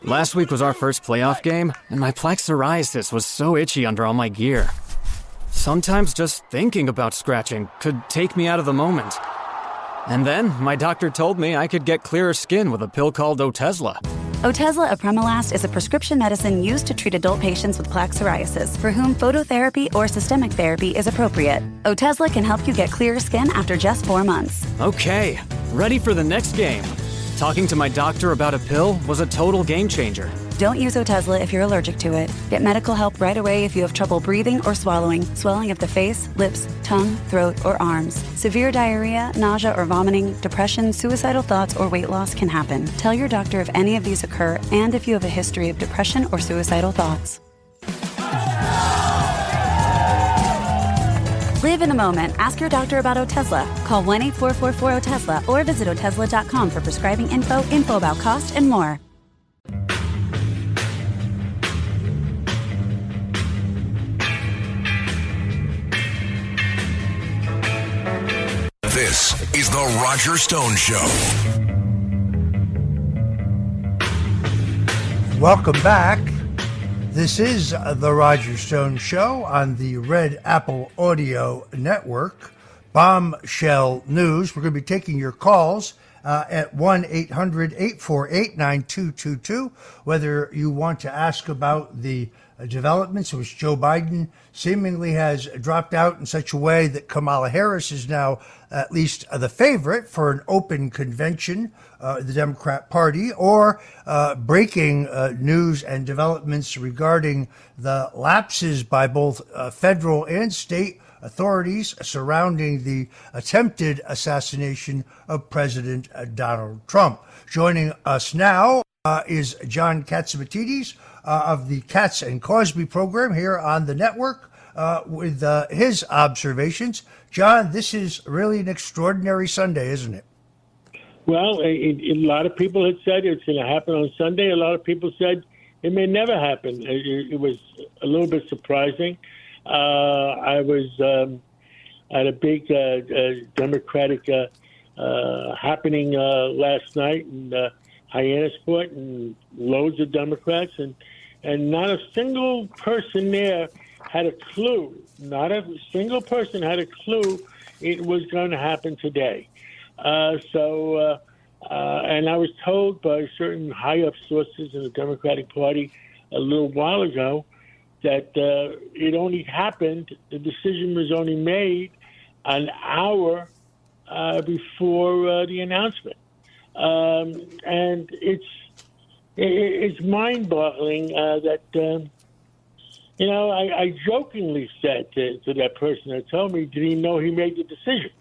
Last week was our first playoff game, and my plaque psoriasis was so itchy under all my gear. Sometimes just thinking about scratching could take me out of the moment. And then my doctor told me I could get clearer skin with a pill called Otezla. Otezla apremilast is a prescription medicine used to treat adult patients with plaque psoriasis for whom phototherapy or systemic therapy is appropriate. Otezla can help you get clearer skin after just 4 months. Okay, ready for the next game. Talking to my doctor about a pill was a total game changer. Don't use Otezla if you're allergic to it. Get medical help right away if you have trouble breathing or swallowing, swelling of the face, lips, tongue, throat, or arms. Severe diarrhea, nausea or vomiting, depression, suicidal thoughts, or weight loss can happen. Tell your doctor if any of these occur and if you have a history of depression or suicidal thoughts. Live in the moment. Ask your doctor about Otezla. Call 1-844-4-OTEZLA or visit Otezla.com for prescribing info about cost, and more. This is The Roger Stone Show. Welcome back. This is The Roger Stone Show on the Red Apple Audio Network. Bombshell News. We're going to be taking your calls at 1-800-848-9222, whether you want to ask about the developments, which Joe Biden seemingly has dropped out in such a way that Kamala Harris is now at least the favorite for an open convention, the Democrat Party, or breaking news and developments regarding the lapses by both federal and state authorities surrounding the attempted assassination of President Donald Trump. Joining us now is John Catsimatidis of the Cats and Cosby program here on the network with his observations. John, this is really an extraordinary Sunday, isn't it? Well, a lot of people had said it's going to happen on Sunday. A lot of people said it may never happen. It was a little bit surprising. I was at a big Democratic happening last night in Hyannisport, and loads of Democrats, and not a single person there had a clue. Not a single person had a clue it was going to happen today. And I was told by certain high-up sources in the Democratic Party a little while ago that it only happened, the decision was only made an hour before the announcement. And it's mind-boggling that, I jokingly said to that person that told me, did he know he made the decision?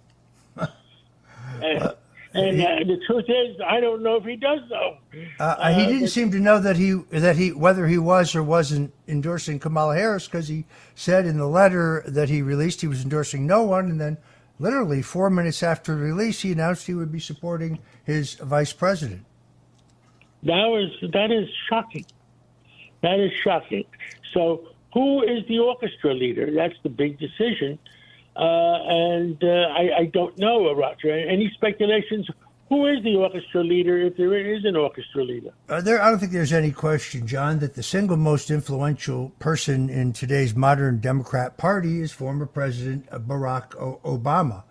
And the truth is, I don't know if he does know. He didn't seem to know that he whether he was or wasn't endorsing Kamala Harris, because he said in the letter that he released he was endorsing no one, and then literally 4 minutes after the release, he announced he would be supporting his vice president. That is shocking. That is shocking. So who is the orchestra leader? That's the big decision. I don't know, Roger. Any speculations? Who is the orchestra leader, if there is an orchestra leader? I don't think there's any question, John, that the single most influential person in today's modern Democrat Party is former President Barack Obama.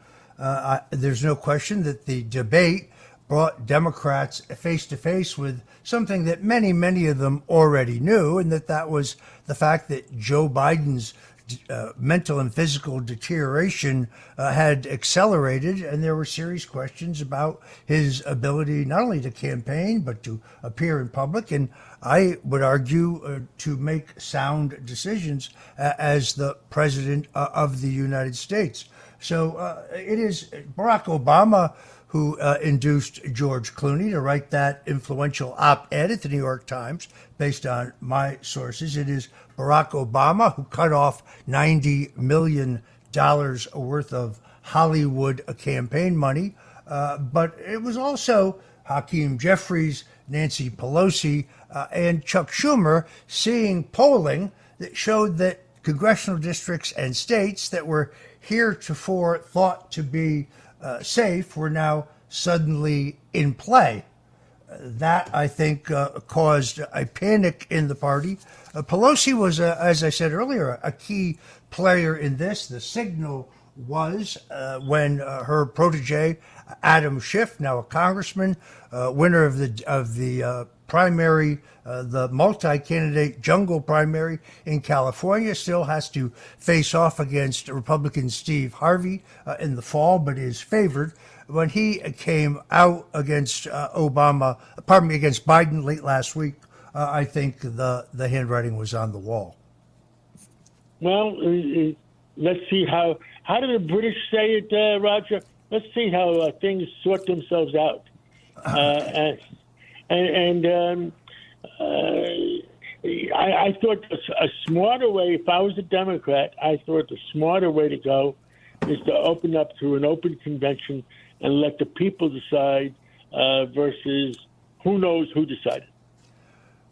There's no question that the debate brought Democrats face to face with something that many, many of them already knew, and that was the fact that Joe Biden's mental and physical deterioration had accelerated, and there were serious questions about his ability not only to campaign but to appear in public, and I would argue to make sound decisions as the president of the United States. So it is Barack Obama who induced George Clooney to write that influential op-ed at the New York Times, based on my sources. It is Barack Obama who cut off $90 million worth of Hollywood campaign money. But it was also Hakeem Jeffries, Nancy Pelosi, and Chuck Schumer seeing polling that showed that congressional districts and states that were heretofore thought to be safe were now suddenly in play. that, I think, caused a panic in the party. Pelosi was, as I said earlier, a key player in this. The signal was when her protege, Adam Schiff, now a congressman, winner of the primary, the multi-candidate jungle primary in California, still has to face off against Republican Steve Harvey in the fall, but is favored. When he came out against against Biden late last week, I think the handwriting was on the wall. Well, let's see how do the British say it, Roger? Let's see how things sort themselves out. I thought a smarter way, if I was a Democrat, I thought the smarter way to go is to open up through an open convention and let the people decide versus who knows who decided.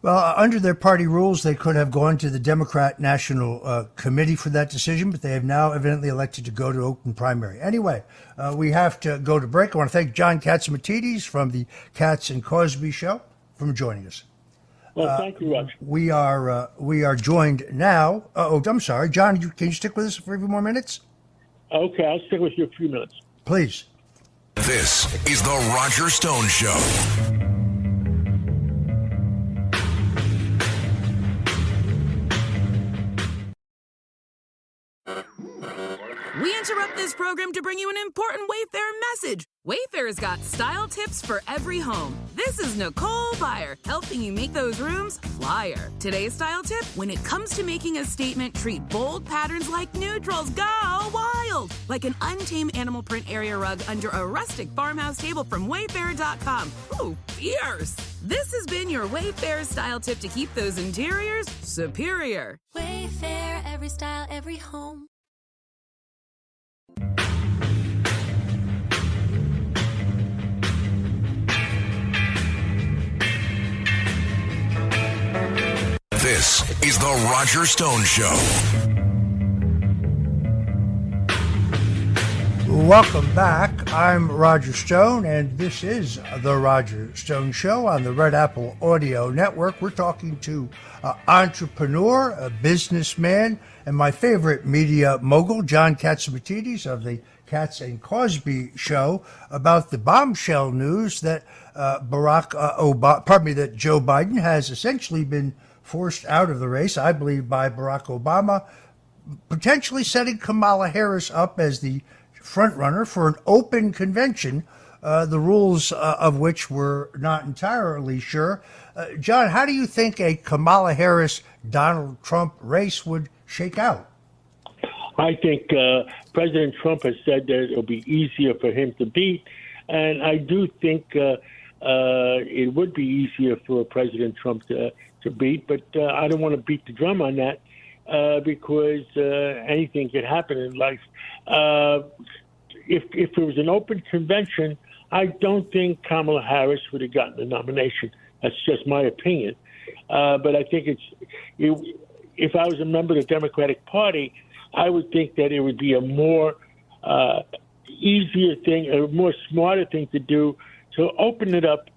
Well, under their party rules, they could have gone to the Democrat National Committee for that decision, but they have now evidently elected to go to open primary. Anyway, we have to go to break. I want to thank John Catsimatidis from the Cats and Cosby show for joining us. Well, thank you, Roger. We are joined now. I'm sorry, John. Can you stick with us for a few more minutes? Okay, I'll stick with you a few minutes. Please. This is the Roger Stone Show. We interrupt this program to bring you an important Wayfair message. Wayfair's got style tips for every home. This is Nicole Byer, helping you make those rooms flyer. Today's style tip: when it comes to making a statement, treat bold patterns like neutrals. Go wild! Like an untamed animal print area rug under a rustic farmhouse table from Wayfair.com. Ooh, fierce! This has been your Wayfair style tip to keep those interiors superior. Wayfair, every style, every home. This is the Roger Stone Show. Welcome back. I'm Roger Stone, and this is the Roger Stone Show on the Red Apple Audio Network. We're talking to entrepreneur, a businessman, and my favorite media mogul, John Catsimatidis of the Cats and Cosby show, about the bombshell news that that Joe Biden has essentially been forced out of the race, I believe, by Barack Obama, potentially setting Kamala Harris up as the front runner for an open convention, the rules of which we're not entirely sure. John, how do you think a Kamala Harris-Donald Trump race would shake out? I think President Trump has said that it'll be easier for him to beat, and I do think it would be easier for President Trump to beat, but I don't want to beat the drum on that because anything could happen in life. If it was an open convention, I don't think Kamala Harris would have gotten the nomination. That's just my opinion. But I think if I was a member of the Democratic Party, I would think that it would be a more easier thing, a more smarter thing to do to open it up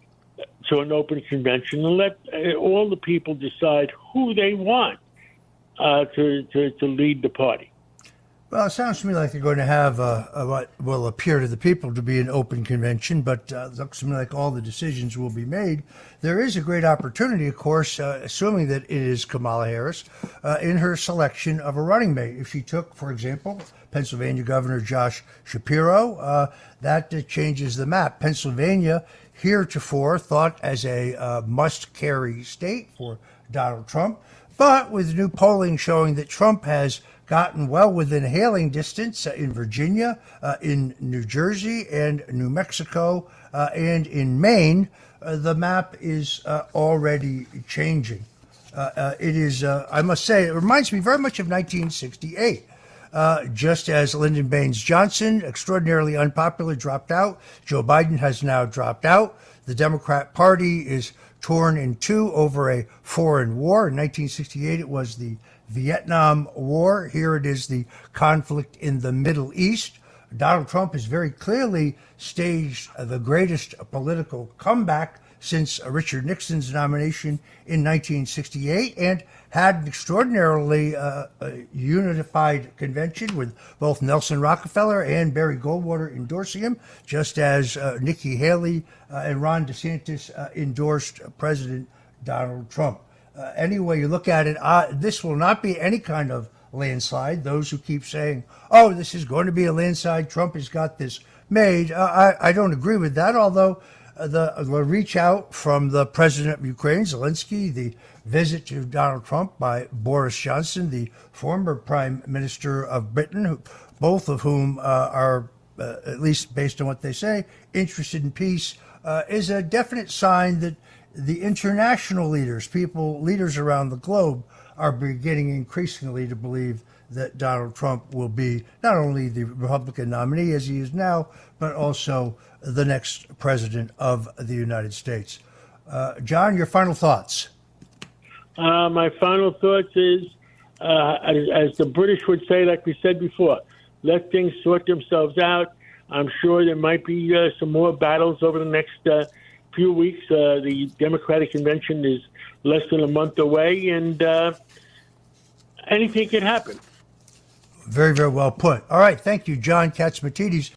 to an open convention and let all the people decide who they want to lead the party. Well, it sounds to me like they're going to have what will appear to the people to be an open convention, but it looks to me like all the decisions will be made. There is a great opportunity, of course, assuming that it is Kamala Harris, in her selection of a running mate. If she took, for example, Pennsylvania Governor Josh Shapiro, that changes the map. Pennsylvania, heretofore thought as a must-carry state for Donald Trump, but with new polling showing that Trump has gotten well within hailing distance in Virginia, in New Jersey, and New Mexico, and in Maine, the map is already changing. It is, I must say, it reminds me very much of 1968. Just as Lyndon Baines Johnson, extraordinarily unpopular, dropped out, Joe Biden has now dropped out. The Democrat Party is torn in two over a foreign war. In 1968, it was the Vietnam War. Here it is the conflict in the Middle East. Donald Trump has very clearly staged the greatest political comeback since Richard Nixon's nomination in 1968, and had an extraordinarily unified convention with both Nelson Rockefeller and Barry Goldwater endorsing him, just as Nikki Haley and Ron DeSantis endorsed President Donald Trump. Anyway, you look at it, this will not be any kind of landslide. Those who keep saying, oh, this is going to be a landslide, Trump has got this made, I don't agree with that, although the reach out from the president of Ukraine, Zelensky, the visit to Donald Trump by Boris Johnson, the former prime minister of Britain, both of whom are, at least based on what they say, interested in peace, is a definite sign that the international leaders, leaders around the globe, are beginning increasingly to believe that Donald Trump will be not only the Republican nominee as he is now, but also the next president of the United States. John, your final thoughts? My final thoughts is, as the British would say, like we said before, let things sort themselves out. I'm sure there might be some more battles over the next few weeks. The Democratic Convention is less than a month away, and anything can happen. Very, very well put. All right. Thank you, John Catsimatidis.